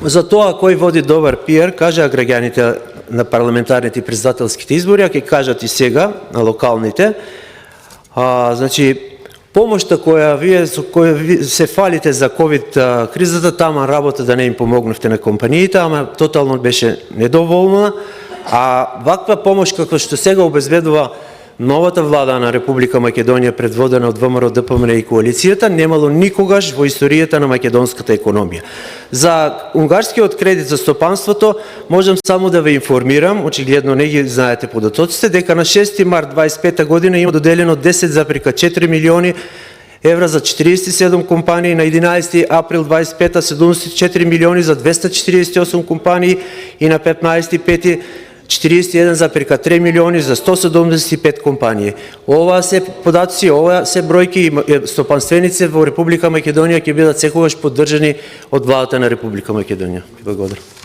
за тоа кој води добар пиар, кажаа граѓаните на парламентарните и председателските избори, а ќе кажат и сега на локалните. Значи, помошта која вие се фалите за ковид кризата, тама работа да не им помогнавте на компаниите, ама тотално беше недоволна. А ваква помош каква што сега обезбедува новата влада на Република Македонија, предводена од ВМРО, ДПМН и коалицијата, немало никогаш во историјата на македонската економија. За унгарскиот кредит за стопанството можам само да ве информирам, очигледно не ги знаете податоците, дека на 6 март 25 година има доделено 10,4 милиони евра за 47 компании, на 11 април 25 74 милиони за 248 компании и на 15 41,3 милиони за 175 компании. Ова се податци, ова се бројки, стопанственици во Република Македонија ќе бидат секогаш поддржани од владата на Република Македонија. Благодарам.